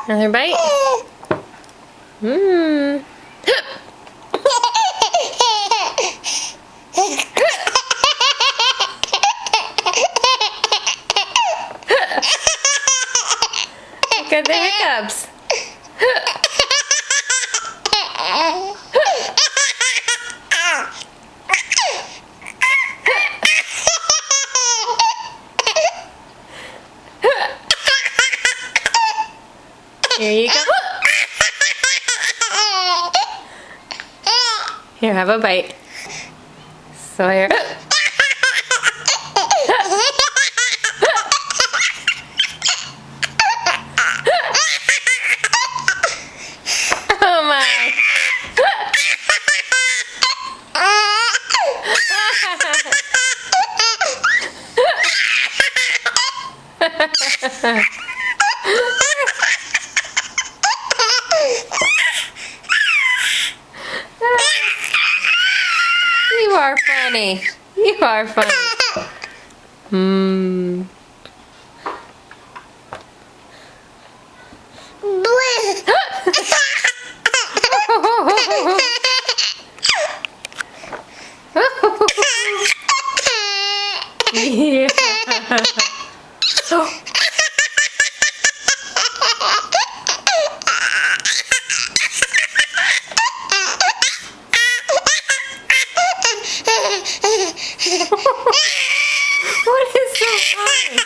Another bite? Mmm. Look at the hiccups. Here you go. Here, have a bite. Sawyer. Oh my. You are funny. You are funny. Hmm. Yeah. What is so funny?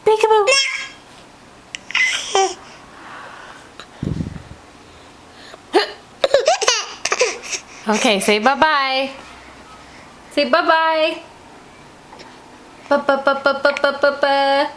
Peekaboo. Okay, say bye-bye. Say bye-bye. Ba-ba-ba-ba-ba-ba-ba.